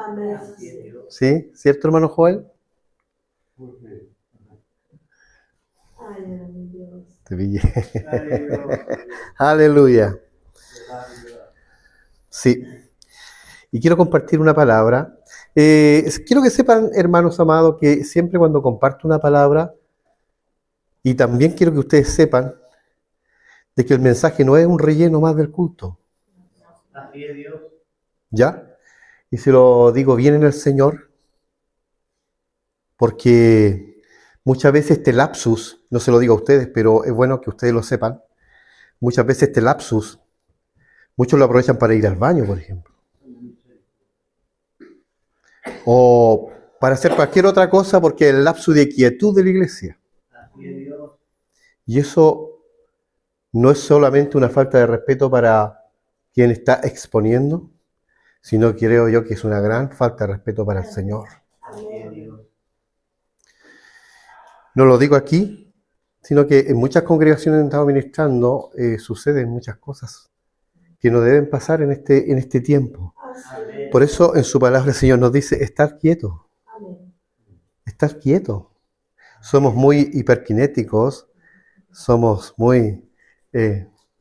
Amén. ¿Sí? ¿Cierto, hermano Joel? Ay, mi Dios. Te pillé. Aleluya. Sí. Y quiero compartir una palabra. Quiero que sepan, hermanos amados, que siempre cuando comparto una palabra, y también quiero que ustedes sepan de que el mensaje no es un relleno más del culto. Así es Dios. ¿Ya? Y se lo digo bien en el Señor, porque muchas veces este lapsus, no se lo digo a ustedes, pero es bueno que ustedes lo sepan, muchas veces este lapsus, muchos lo aprovechan para ir al baño, por ejemplo. O para hacer cualquier otra cosa, porque es el lapsus de quietud de la iglesia. Así es Dios. Y eso no es solamente una falta de respeto para quien está exponiendo, sino creo yo que es una gran falta de respeto para el Señor. Así es Dios. No lo digo aquí, sino que en muchas congregaciones que he estado ministrando suceden muchas cosas que no deben pasar en este tiempo. Amén. Por eso en su palabra el Señor nos dice, estad quieto, Amén. estad quieto. Somos muy hiperkinéticos, somos muy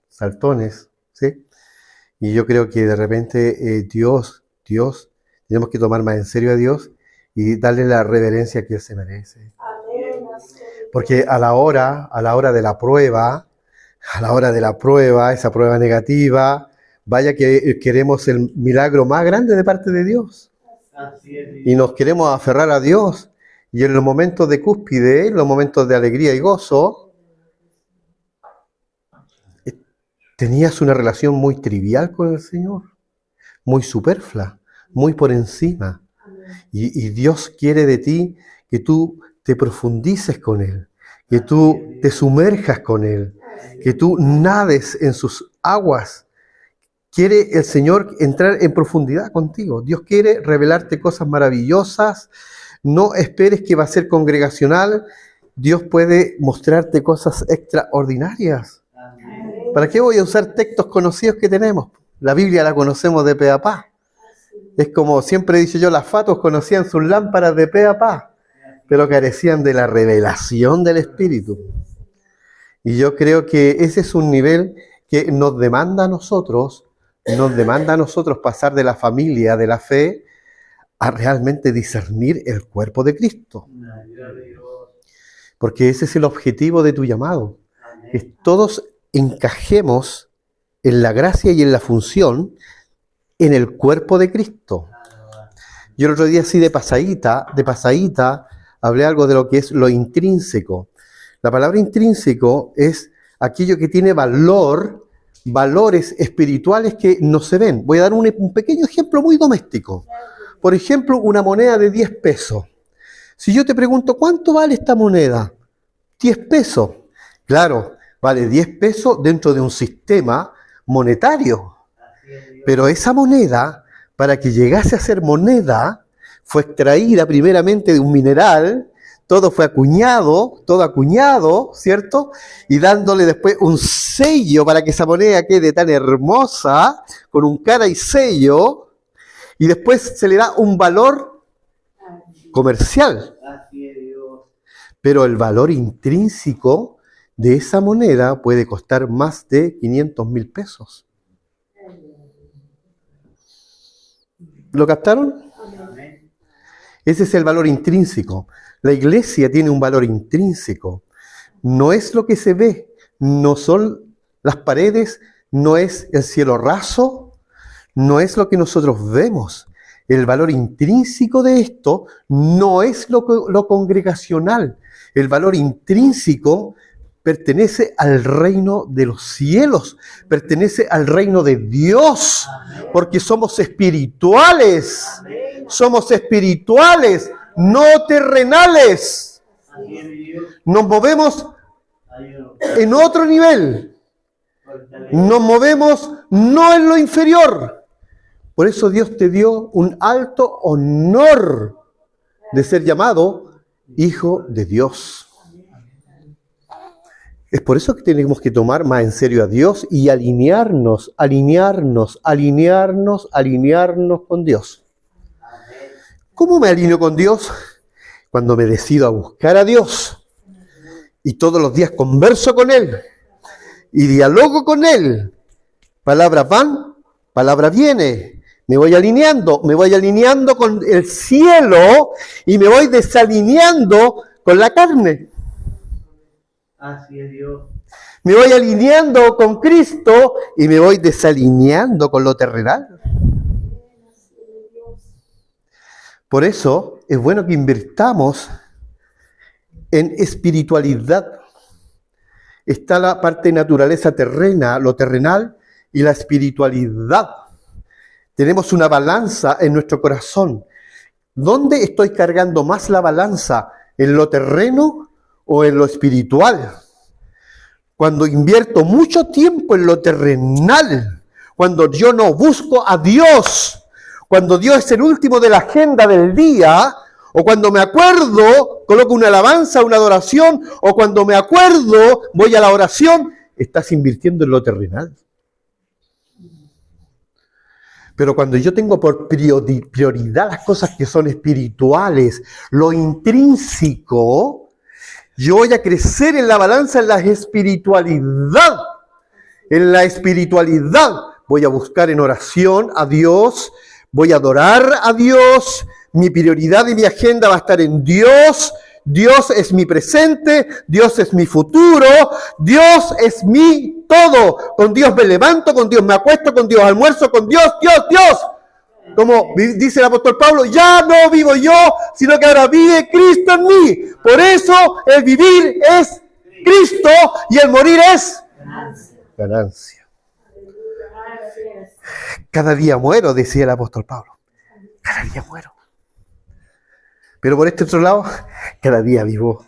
saltones, ¿sí? Y yo creo que de repente Dios, tenemos que tomar más en serio a Dios y darle la reverencia que Él se merece. Amén. Porque a la hora de la prueba, esa prueba negativa, vaya que queremos el milagro más grande de parte de Dios. Así es Dios. Y nos queremos aferrar a Dios. Y en los momentos de cúspide, en los momentos de alegría y gozo, tenías una relación muy trivial con el Señor, muy superflua, muy por encima. Y Dios quiere de ti que tú te profundices con Él, que tú te sumerjas con Él, que tú nades en sus aguas. Quiere el Señor entrar en profundidad contigo. Dios quiere revelarte cosas maravillosas. No esperes que va a ser congregacional. Dios puede mostrarte cosas extraordinarias. Amén. ¿Para qué voy a usar textos conocidos que tenemos? La Biblia la conocemos de pe a pa. Es como siempre he dicho yo, las fatuos conocían sus lámparas de pe a pa, pero carecían de la revelación del Espíritu. Y yo creo que ese es un nivel que nos demanda a nosotros pasar de la familia, de la fe, a realmente discernir el cuerpo de Cristo. Porque ese es el objetivo de tu llamado. Que todos encajemos en la gracia y en la función en el cuerpo de Cristo. Yo el otro día así de pasadita, hablé algo de lo que es lo intrínseco. La palabra intrínseco es aquello que tiene valores espirituales que no se ven. Voy a dar un pequeño ejemplo muy doméstico. Por ejemplo, una moneda de 10 pesos. Si yo te pregunto, ¿cuánto vale esta moneda? 10 pesos. Claro, vale 10 pesos dentro de un sistema monetario. Pero esa moneda, para que llegase a ser moneda, fue extraída primeramente de un mineral, todo acuñado, ¿cierto? Y dándole después un sello para que esa moneda quede tan hermosa, con un cara y sello, y después se le da un valor comercial. Así es Dios. Pero el valor intrínseco de esa moneda puede costar más de 500,000 pesos. ¿Lo captaron? Amén. Ese es el valor intrínseco. La iglesia tiene un valor intrínseco. No es lo que se ve, no son las paredes, no es el cielo raso, no es lo que nosotros vemos. El valor intrínseco de esto no es lo congregacional. El valor intrínseco pertenece al reino de los cielos, pertenece al reino de Dios, porque somos espirituales, no terrenales. Así es Dios. Nos movemos Ayúdanos. en otro nivel, nos movemos no en lo inferior. Por eso Dios te dio un alto honor de ser llamado hijo de Dios. Es por eso que tenemos que tomar más en serio a Dios y alinearnos con Dios. ¿Cómo me alineo con Dios? Cuando me decido a buscar a Dios y todos los días converso con Él y dialogo con Él. Palabras van, palabra viene. Me voy alineando con el cielo y me voy desalineando con la carne. Así es Dios. Me voy alineando con Cristo y me voy desalineando con lo terrenal. Por eso es bueno que invirtamos en espiritualidad. Está la parte de naturaleza terrena, lo terrenal, y la espiritualidad. Tenemos una balanza en nuestro corazón. ¿Dónde estoy cargando más la balanza? ¿En lo terreno o en lo espiritual? Cuando invierto mucho tiempo en lo terrenal, cuando yo no busco a Dios, cuando Dios es el último de la agenda del día, o cuando me acuerdo, coloco una alabanza, una adoración, o cuando me acuerdo, voy a la oración, estás invirtiendo en lo terrenal. Pero cuando yo tengo por prioridad las cosas que son espirituales, lo intrínseco, yo voy a crecer en la balanza, en la espiritualidad. En la espiritualidad voy a buscar en oración a Dios, voy a adorar a Dios, mi prioridad y mi agenda va a estar en Dios. Dios es mi presente, Dios es mi futuro, Dios es mi todo. Con Dios me levanto, con Dios me acuesto, con Dios almuerzo, con Dios, Dios. Como dice el apóstol Pablo, ya no vivo yo, sino que ahora vive Cristo en mí. Por eso el vivir es Cristo y el morir es ganancia. Cada día muero, decía el apóstol Pablo. Cada día muero. Pero por este otro lado, cada día vivo.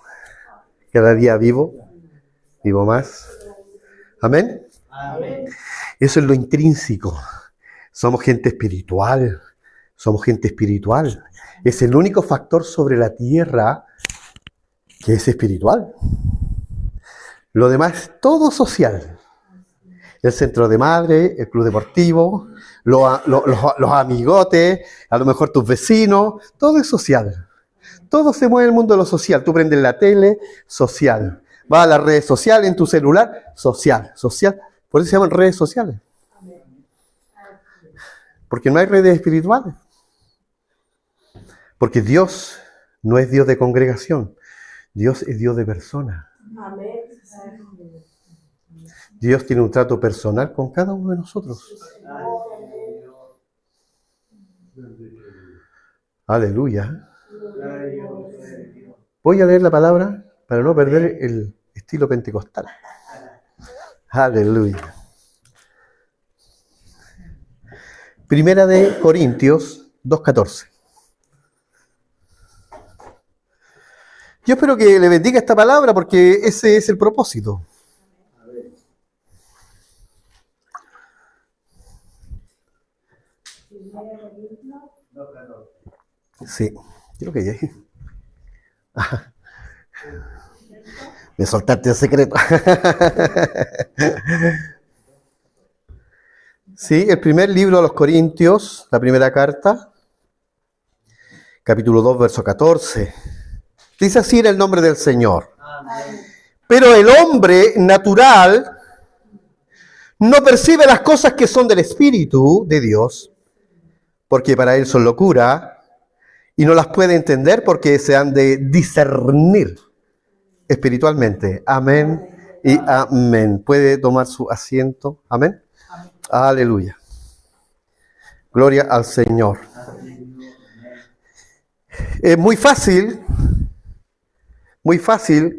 Cada día vivo más. Amén. Amén. Eso es lo intrínseco. Somos gente espiritual. Somos gente espiritual. Es el único factor sobre la tierra que es espiritual. Lo demás es todo social. El centro de madre, el club deportivo, los amigotes, a lo mejor tus vecinos, todo es social. Todo se mueve en el mundo de lo social. Tú prendes la tele, social. Vas a las redes sociales en tu celular, social. Por eso se llaman redes sociales. Porque no hay redes espirituales. Porque Dios no es Dios de congregación. Dios es Dios de personas. Dios tiene un trato personal con cada uno de nosotros. Aleluya. Voy a leer la palabra para no perder el estilo pentecostal. Aleluya. Primera de Corintios 2:14. Yo espero que le bendiga esta palabra porque ese es el propósito. Sí, creo que ya. Me soltaste el secreto. Sí, el primer libro a los Corintios, la primera carta, capítulo 2, verso 14. Dice así en el nombre del Señor. Amén. Pero el hombre natural no percibe las cosas que son del Espíritu de Dios, porque para él son locura, y no las puede entender porque se han de discernir espiritualmente. Amén y amén. Puede tomar su asiento. Amén. Aleluya. Gloria al Señor. Es muy fácil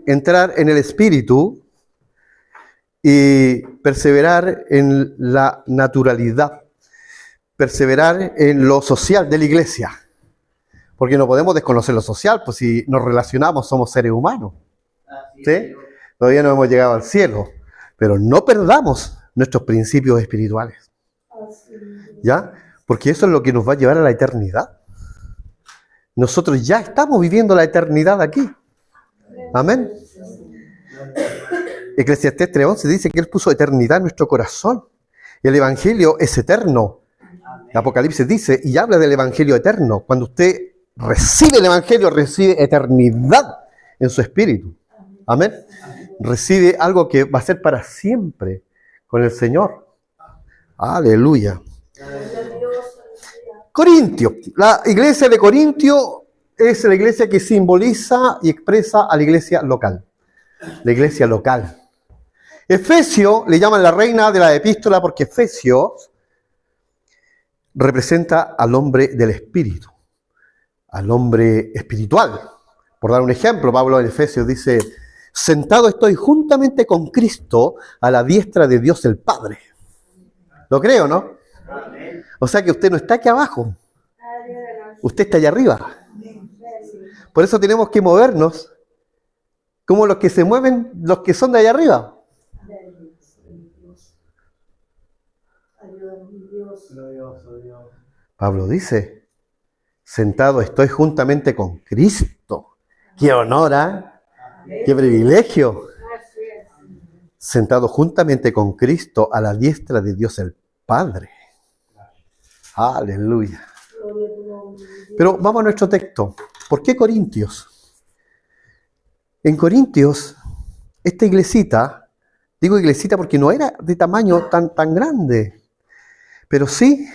entrar en el Espíritu y perseverar en la naturalidad, perseverar en lo social de la iglesia. Porque no podemos desconocer lo social, pues si nos relacionamos somos seres humanos. ¿Sí? Todavía no hemos llegado al cielo, pero no perdamos nuestros principios espirituales. ¿Ya? Porque eso es lo que nos va a llevar a la eternidad. Nosotros ya estamos viviendo la eternidad aquí. Amén. Eclesiastés 3:11 dice que Él puso eternidad en nuestro corazón. El Evangelio es eterno. Apocalipsis dice, y habla del Evangelio eterno. Cuando usted recibe el Evangelio, recibe eternidad en su espíritu. Amén. Recibe algo que va a ser para siempre con el Señor. Aleluya. Corintio. La iglesia de Corintio es la iglesia que simboliza y expresa a la iglesia local. La iglesia local. Efesio le llaman la reina de la epístola porque Efesio representa al hombre del espíritu, al hombre espiritual. Por dar un ejemplo, Pablo en Efesios dice: sentado estoy juntamente con Cristo a la diestra de Dios el Padre. ¿Lo creo, no? O sea que usted no está aquí abajo, usted está allá arriba. Por eso tenemos que movernos como los que se mueven, los que son de allá arriba. Pablo dice: sentado estoy juntamente con Cristo. ¡Qué honor! ¡Qué privilegio! Sentado juntamente con Cristo a la diestra de Dios el Padre. Aleluya. Pero vamos a nuestro texto. ¿Por qué Corintios? En Corintios, esta iglesita, digo iglesita porque no era de tamaño tan grande, pero sí,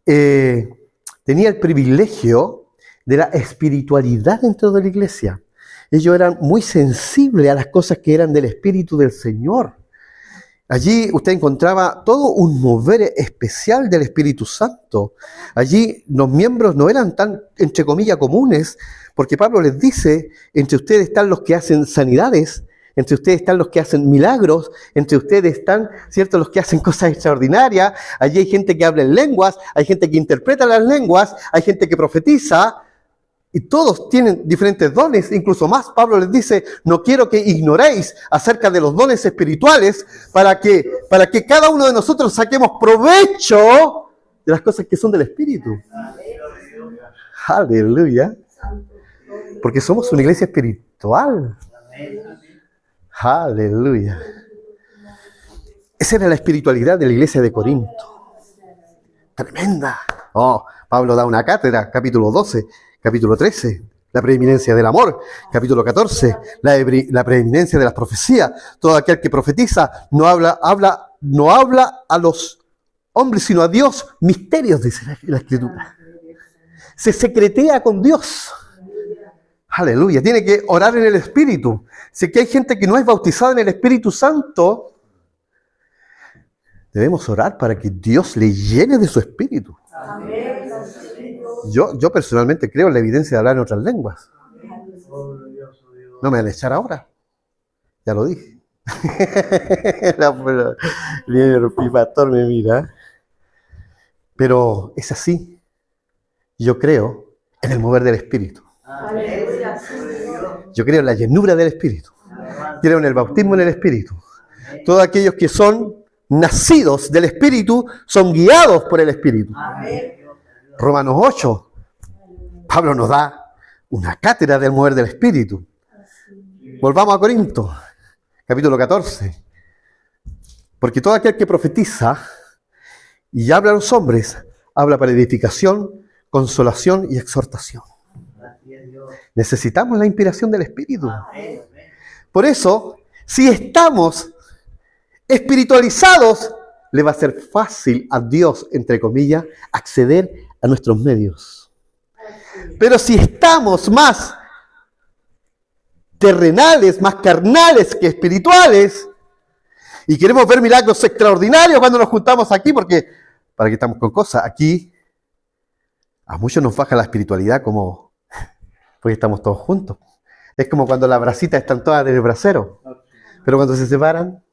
tenía el privilegio de la espiritualidad dentro de la iglesia. Ellos eran muy sensibles a las cosas que eran del Espíritu del Señor. Allí usted encontraba todo un mover especial del Espíritu Santo. Allí los miembros no eran tan, entre comillas, comunes, porque Pablo les dice: entre ustedes están los que hacen sanidades, entre ustedes están los que hacen milagros, entre ustedes están, ¿cierto?, los que hacen cosas extraordinarias. Allí hay gente que habla en lenguas, hay gente que interpreta las lenguas, hay gente que profetiza, y todos tienen diferentes dones, incluso más. Pablo les dice: no quiero que ignoréis acerca de los dones espirituales para que cada uno de nosotros saquemos provecho de las cosas que son del Espíritu. Aleluya. Porque somos una iglesia espiritual. Aleluya. Esa era la espiritualidad de la iglesia de Corinto. Tremenda. Oh, Pablo da una cátedra, capítulo 12, capítulo 13, la preeminencia del amor, capítulo 14, la preeminencia de las profecías. Todo aquel que profetiza no habla a los hombres, sino a Dios. Misterios, dice la Escritura. Se secretea con Dios. Aleluya. Tiene que orar en el Espíritu. Si que hay gente que no es bautizada en el Espíritu Santo, debemos orar para que Dios le llene de su Espíritu. Amén. Yo personalmente creo en la evidencia de hablar en otras lenguas. No me van a echar ahora. Ya lo dije. Mi pastor me mira. Pero es así. Yo creo en el mover del Espíritu. Yo creo en la llenura del Espíritu. Creo en el bautismo en el Espíritu. Todos aquellos que son nacidos del Espíritu son guiados por el Espíritu. Romanos 8, Pablo nos da una cátedra del mover del Espíritu. Volvamos a Corinto, capítulo 14. Porque todo aquel que profetiza y habla a los hombres, habla para edificación, consolación y exhortación. Necesitamos la inspiración del Espíritu. Por eso, si estamos espiritualizados, le va a ser fácil a Dios, entre comillas, acceder a nuestros medios. Pero si estamos más terrenales, más carnales que espirituales, y queremos ver milagros extraordinarios cuando nos juntamos aquí, porque para que estamos con cosas, aquí a muchos nos baja la espiritualidad como porque estamos todos juntos. Es como cuando las brasitas están todas en el brasero, pero cuando se separan,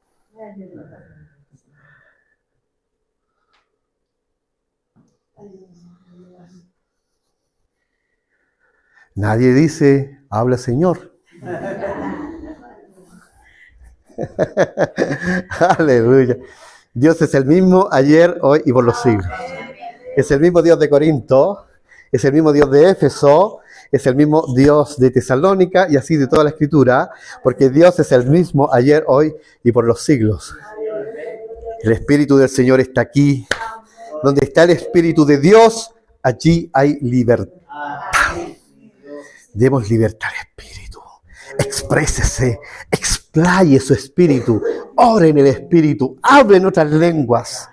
nadie dice: habla Señor. Aleluya. Dios es el mismo ayer, hoy y por los siglos. Es el mismo Dios de Corinto, es el mismo Dios de Éfeso, es el mismo Dios de Tesalónica y así de toda la Escritura, porque Dios es el mismo ayer, hoy y por los siglos. El Espíritu del Señor está aquí. Donde está el Espíritu de Dios, allí hay libertad. Amén, mi Dios. Demos libertad al espíritu. Exprésese, explaye su espíritu, ore en el espíritu, hable en otras lenguas.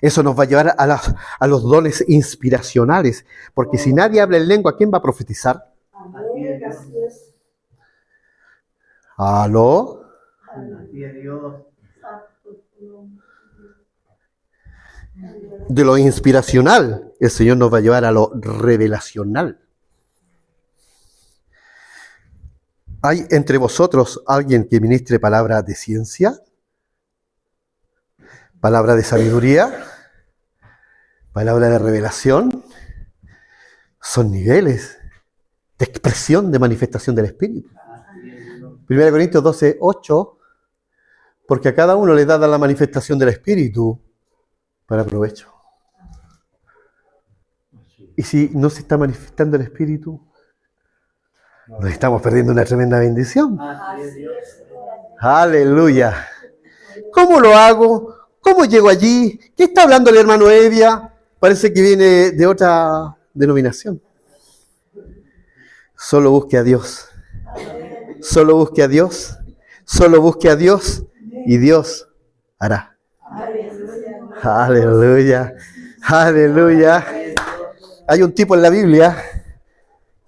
Eso nos va a llevar a los dones inspiracionales, porque si nadie habla en lengua, ¿quién va a profetizar? Amén, así es. ¿Aló? Así es Dios. De lo inspiracional, el Señor nos va a llevar a lo revelacional. ¿Hay entre vosotros alguien que ministre palabra de ciencia? ¿Palabra de sabiduría? ¿Palabra de revelación? Son niveles de expresión, de manifestación del Espíritu. 1 Corintios 12, 8, porque a cada uno le da la manifestación del Espíritu para provecho. Y si no se está manifestando el Espíritu, nos estamos perdiendo una tremenda bendición. Así es Dios. Aleluya. ¿Cómo lo hago? ¿Cómo llego allí? ¿Qué está hablando el hermano Evia? Parece que viene de otra denominación. Solo busque a Dios. Solo busque a Dios. Solo busque a Dios y Dios hará. Aleluya. Aleluya. Hay un tipo en la Biblia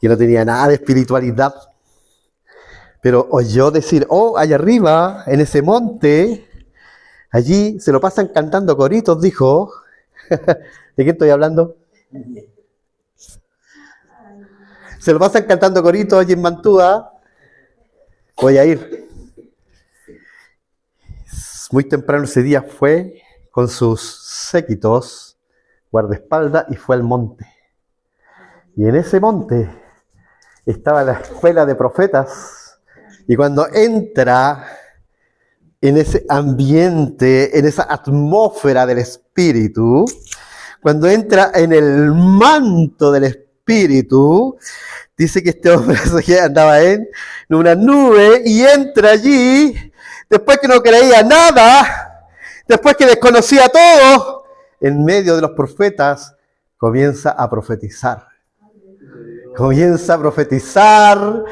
que no tenía nada de espiritualidad, pero oyó decir, oh, allá arriba, en ese monte, allí se lo pasan cantando coritos, dijo. ¿De qué estoy hablando? Se lo pasan cantando coritos allí en Mantua. Voy a ir. Muy temprano ese día fue con sus séquitos, guardaespaldas, y fue al monte. Y en ese monte estaba la escuela de profetas. Y cuando entra en ese ambiente, en esa atmósfera del Espíritu, cuando entra en el manto del Espíritu, dice que este hombre andaba en una nube y entra allí, después que no creía nada, después que desconocía todo, en medio de los profetas, comienza a profetizar. Comienza a profetizar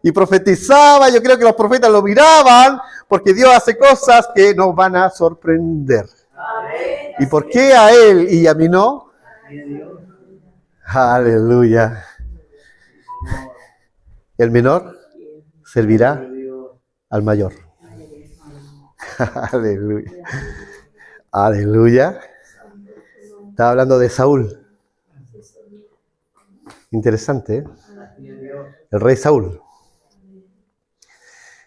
y profetizaba. Yo creo que los profetas lo miraban porque Dios hace cosas que nos van a sorprender. Amén. ¿Y por qué a él y a mí no? Así es Dios. Aleluya. El menor servirá al mayor. Aleluya. Aleluya. Estaba hablando de Saúl. Interesante, ¿eh? Así es Dios. El rey Saúl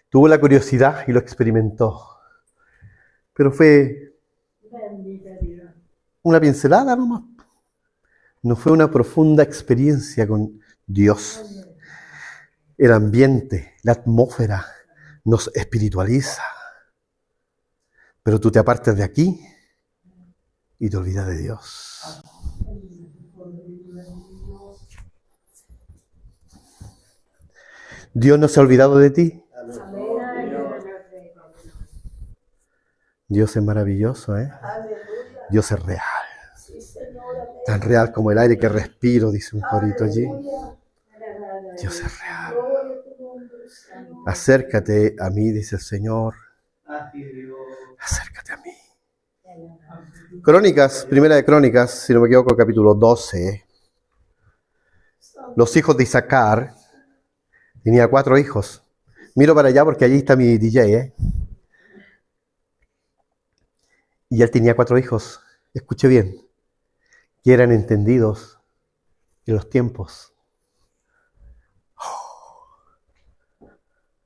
tuvo la curiosidad y lo experimentó, pero fue una pincelada nomás. No fue una profunda experiencia con Dios. El ambiente, la atmósfera nos espiritualiza, pero tú te apartas de aquí y te olvidas de Dios. Dios no se ha olvidado de ti. Dios es maravilloso, ¿eh? Dios es real. Tan real como el aire que respiro, dice un corito allí. Dios es real. Acércate a mí, dice el Señor. Así es Dios. Acércate a mí. Crónicas, primera de Crónicas, si no me equivoco, capítulo 12. Los hijos de Isaacar. Tenía 4 hijos. Miro para allá porque allí está mi DJ, ¿eh? Y él tenía 4 hijos. Escuche bien. Que eran entendidos en los tiempos.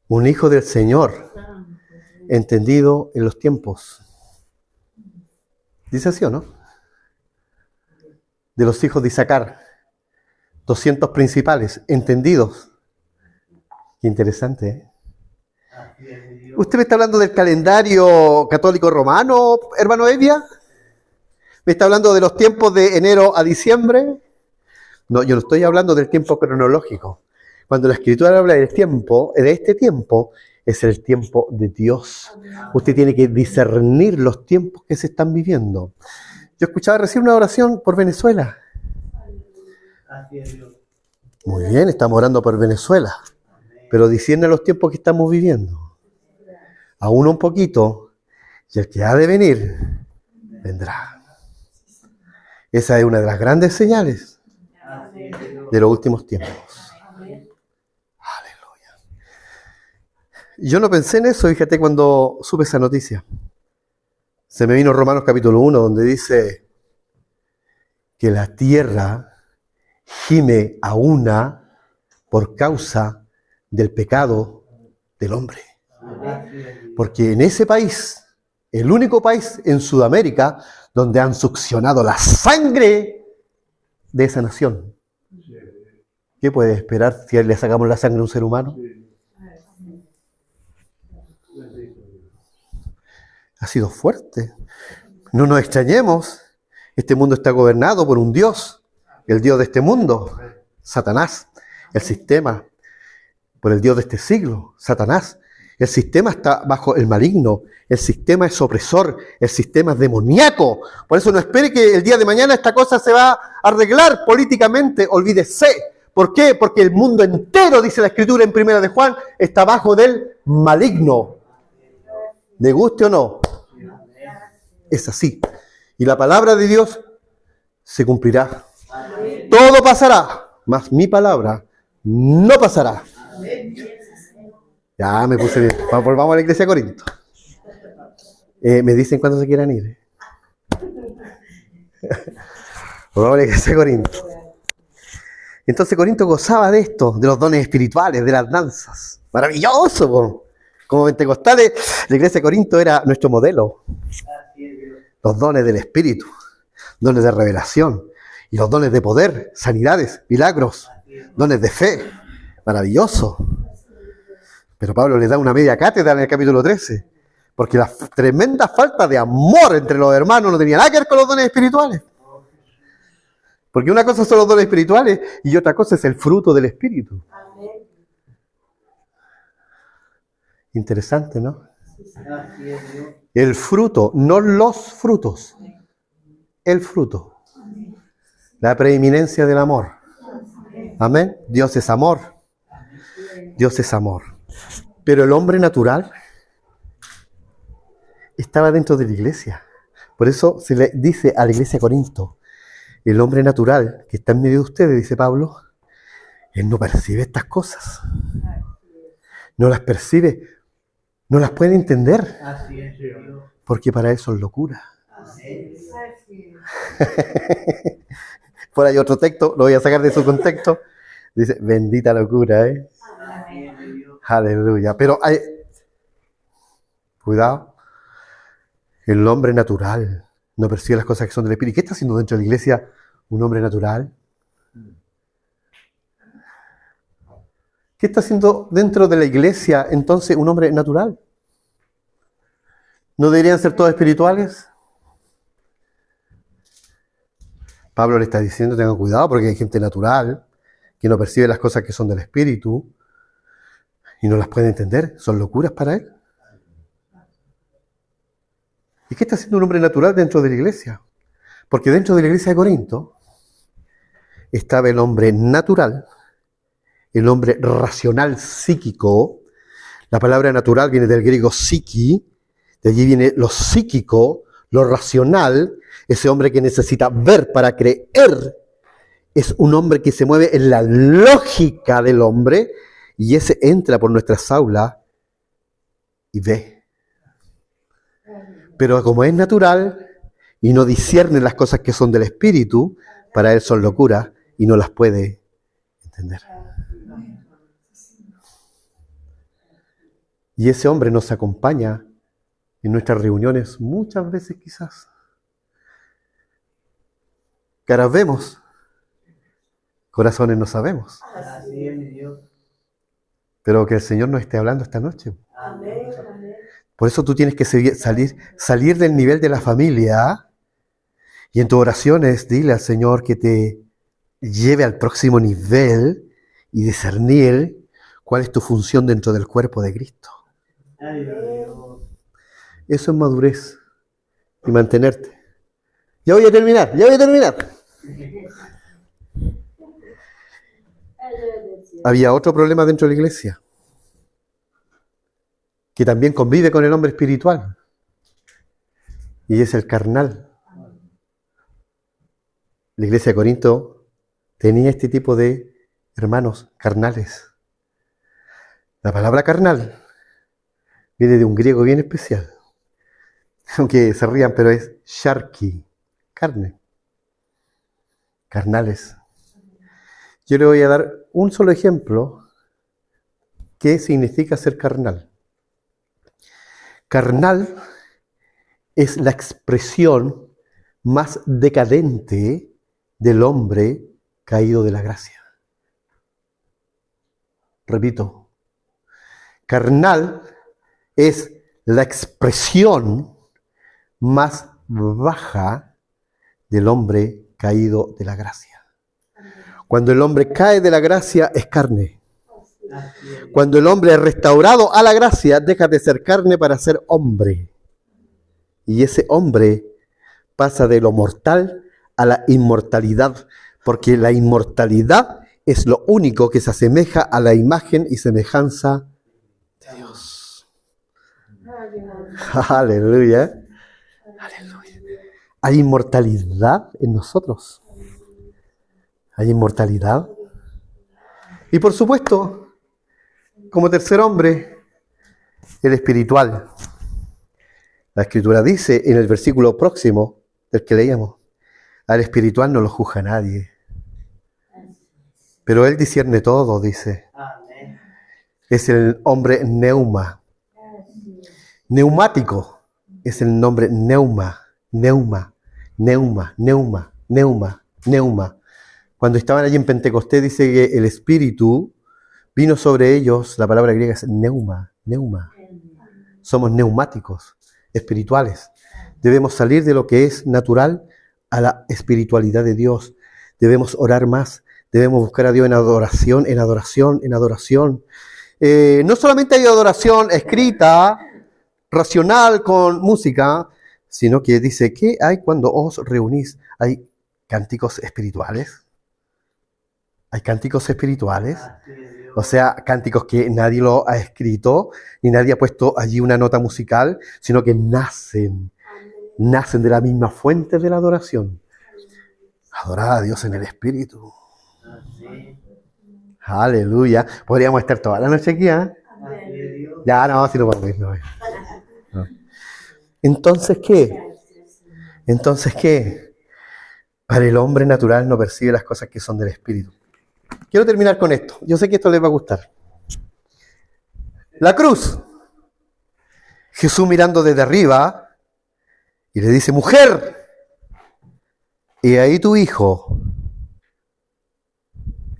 Un hijo del Señor, entendido en los tiempos. Dice así, ¿o no? De los hijos de Isaacar. 200 principales, entendidos. Qué interesante, ¿eh? Así es Dios. ¿Usted me está hablando del calendario católico romano, hermano Evia? ¿Me está hablando de los tiempos de enero a diciembre? No, yo no estoy hablando del tiempo cronológico. Cuando la Escritura habla del tiempo, de este tiempo, es el tiempo de Dios. Usted tiene que discernir los tiempos que se están viviendo. Yo escuchaba recién una oración por Venezuela. Así es Dios. Muy bien, estamos orando por Venezuela, pero discierne los tiempos que estamos viviendo. Aún un poquito, y el que ha de venir, vendrá. Esa es una de las grandes señales Así es Dios. de los últimos tiempos. Aleluya. Yo no pensé en eso, fíjate, cuando supe esa noticia. Se me vino Romanos capítulo 1, donde dice que la tierra gime a una por causa del pecado del hombre. Así es Dios. Porque en ese país, el único país en Sudamérica donde han succionado la sangre de esa nación. ¿Qué puede esperar si le sacamos la sangre a un ser humano? Ha sido fuerte. No nos extrañemos. Este mundo está gobernado por un Dios, el Dios de este mundo, Satanás, el sistema, por el Dios de este siglo, Satanás. El sistema está bajo el maligno, el sistema es opresor, el sistema es demoníaco. Por eso no espere que el día de mañana esta cosa se va a arreglar políticamente, olvídese. ¿Por qué? Porque el mundo entero, dice la Escritura en 1 de Juan, está bajo del maligno. ¿Le guste o no? Es así. Y la palabra de Dios se cumplirá. Todo pasará, mas mi palabra no pasará. Ya me puse bien. Volvamos a la iglesia de Corinto. Me dicen cuándo se quieran ir. Volvamos a la iglesia de Corinto. Entonces Corinto gozaba de esto, de los dones espirituales, de las danzas. Maravilloso, po. Como pentecostales, la iglesia de Corinto era nuestro modelo. Así es Dios. Los dones del Espíritu, dones de revelación y los dones de poder, sanidades, milagros, dones de fe. Maravilloso. Pero Pablo les da una media cátedra en el capítulo 13, porque la tremenda falta de amor entre los hermanos no tenía nada que ver con los dones espirituales. Porque una cosa son los dones espirituales y otra cosa es el fruto del Espíritu. Interesante, ¿no? Así es Dios. El fruto, no los frutos. El fruto. La preeminencia del amor. Amén. Dios es amor. Dios es amor. Pero el hombre natural estaba dentro de la iglesia. Por eso se le dice a la iglesia de Corinto, el hombre natural que está en medio de ustedes, dice Pablo, él no percibe estas cosas. No las percibe. No las puede entender. Así es Dios. Porque para él son locura. Amén. Por ahí otro texto, lo voy a sacar de su contexto. Dice, bendita locura, ¿eh? Así es Dios. Aleluya. Pero hay... Cuidado. El hombre natural no percibe las cosas que son del Espíritu. ¿Qué está haciendo dentro de la iglesia un hombre natural? ¿Qué está haciendo dentro de la iglesia entonces un hombre natural? ¿No deberían ser todos espirituales? Pablo le está diciendo, tengan cuidado porque hay gente natural que no percibe las cosas que son del Espíritu y no las puede entender. Son locuras para él. ¿Y qué está haciendo un hombre natural dentro de la iglesia? Porque dentro de la iglesia de Corinto estaba el hombre natural, el hombre racional psíquico. La palabra natural viene del griego psiqui, de allí viene lo psíquico, lo racional. Ese hombre que necesita ver para creer es un hombre que se mueve en la lógica del hombre y ese entra por nuestras aulas y ve. Pero como es natural y no discierne las cosas que son del Espíritu, para él son locuras y no las puede entender. Y ese hombre nos acompaña en nuestras reuniones muchas veces quizás. Caras vemos, corazones no sabemos. Así es Dios. Pero que el Señor nos esté hablando esta noche. Amén. Por eso tú tienes que salir del nivel de la familia y en tus oraciones dile al Señor que te lleve al próximo nivel y discernir cuál es tu función dentro del cuerpo de Cristo. Ay, Dios. Eso es madurez y mantenerte. Ya voy a terminar, ya voy a terminar. Había otro problema dentro de la iglesia, que también convive con el hombre espiritual, y es el carnal. La iglesia de Corinto tenía este tipo de hermanos carnales. La palabra carnal viene de un griego bien especial, aunque se rían, pero es sharki, carne, carnales. Yo le voy a dar un solo ejemplo. ¿Qué significa ser carnal? Carnal es la expresión más decadente del hombre caído de la gracia. Repito, carnal es la expresión más baja del hombre caído de la gracia. Cuando el hombre cae de la gracia es carne. Cuando el hombre es restaurado a la gracia, deja de ser carne para ser hombre. Y ese hombre pasa de lo mortal a la inmortalidad, porque la inmortalidad es lo único que se asemeja a la imagen y semejanza de Dios. Aleluya. Aleluya. Hay inmortalidad en nosotros. Hay inmortalidad. Y por supuesto, como tercer hombre, el espiritual. La Escritura dice en el versículo próximo del que leíamos, al espiritual no lo juzga nadie. Pero él discierne todo, dice. Amén. Es el hombre neuma. Neumático es el nombre neuma. Cuando estaban allí en Pentecostés dice que el Espíritu vino sobre ellos, la palabra griega es neuma. Somos neumáticos, espirituales. Debemos salir de lo que es natural a la espiritualidad de Dios. Debemos orar más, debemos buscar a Dios en adoración. No solamente hay adoración escrita, racional con música, sino que dice, ¿qué hay cuando os reunís? Hay cánticos espirituales. Hay cánticos espirituales. O sea, cánticos que nadie lo ha escrito, ni nadie ha puesto allí una nota musical, sino que nacen de la misma fuente de la adoración. Adorar a Dios en el Espíritu. Aleluya. Podríamos estar toda la noche aquí, ¿eh? Ya, no, si no podemos ir, no. Entonces, ¿qué? Para el hombre natural no percibe las cosas que son del Espíritu. Quiero terminar con esto. Yo sé que esto les va a gustar. La cruz. Jesús mirando desde arriba y le dice, mujer, he ahí tu hijo.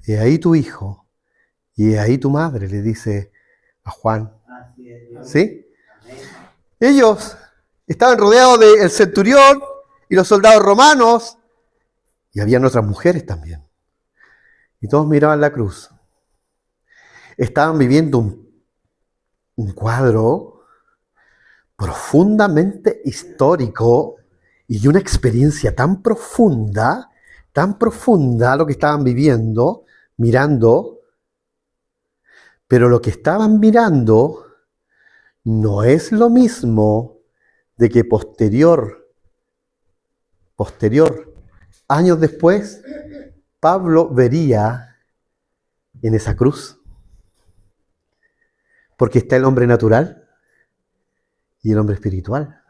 He ahí tu hijo. Y he ahí tu madre, le dice a Juan. ¿Sí? Ellos estaban rodeados del centurión y los soldados romanos. Y habían otras mujeres también. Y todos miraban la cruz. Estaban viviendo un cuadro profundamente histórico y una experiencia tan profunda lo que estaban viviendo, mirando. Pero lo que estaban mirando no es lo mismo de que posterior, años después, Pablo vería en esa cruz. Porque está el hombre natural y el hombre espiritual.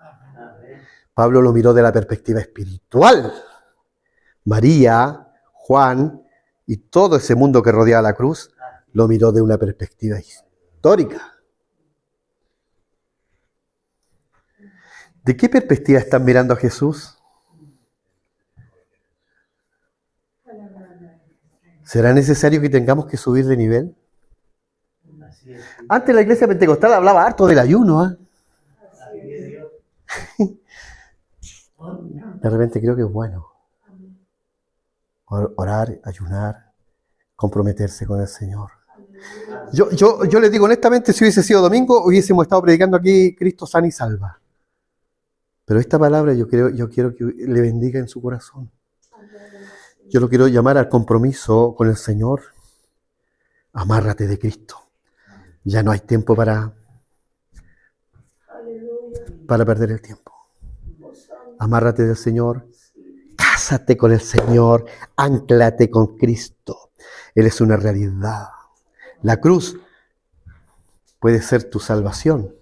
Pablo lo miró de la perspectiva espiritual. María, Juan y todo ese mundo que rodeaba la cruz lo miró de una perspectiva histórica. ¿De qué perspectiva están mirando a Jesús? ¿Será necesario que tengamos que subir de nivel? Antes la iglesia pentecostal hablaba harto del ayuno, ¿eh? De repente creo que es bueno orar, ayunar, comprometerse con el Señor. Yo les digo honestamente, si hubiese sido domingo, hubiésemos estado predicando aquí Cristo sana y salva. Pero esta palabra yo quiero que le bendiga en su corazón. Yo lo quiero llamar al compromiso con el Señor. Amárrate de Cristo. Ya no hay tiempo para perder el tiempo. Amárrate del Señor. Cásate con el Señor. Ánclate con Cristo. Él es una realidad. La cruz puede ser tu salvación.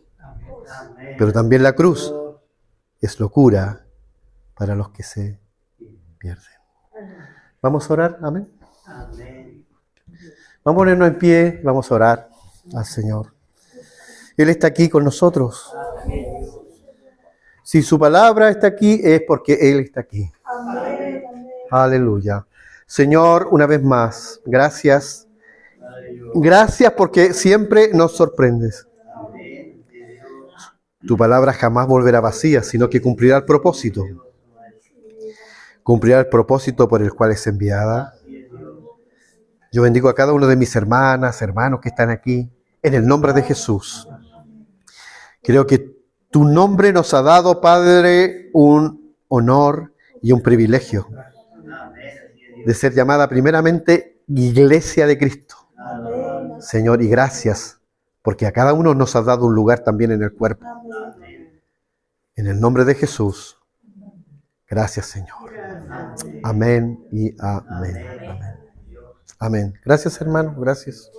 Pero también la cruz es locura para los que se pierden. Vamos a orar, amén. Vamos a ponernos en pie, vamos a orar al Señor. Él está aquí con nosotros. Si su palabra está aquí, es porque Él está aquí. Aleluya. Señor, una vez más, gracias. Gracias porque siempre nos sorprendes. Tu palabra jamás volverá vacía, sino que cumplirá el propósito. Cumplirá el propósito por el cual es enviada. Yo bendigo a cada uno de mis hermanas, hermanos que están aquí, en el nombre de Jesús. Creo que tu nombre nos ha dado, Padre, un honor y un privilegio de ser llamada primeramente Iglesia de Cristo. Señor, y gracias, porque a cada uno nos has dado un lugar también en el cuerpo. En el nombre de Jesús. Gracias, Señor. Amén y amén. Amén. Amén. Gracias, hermano. Gracias.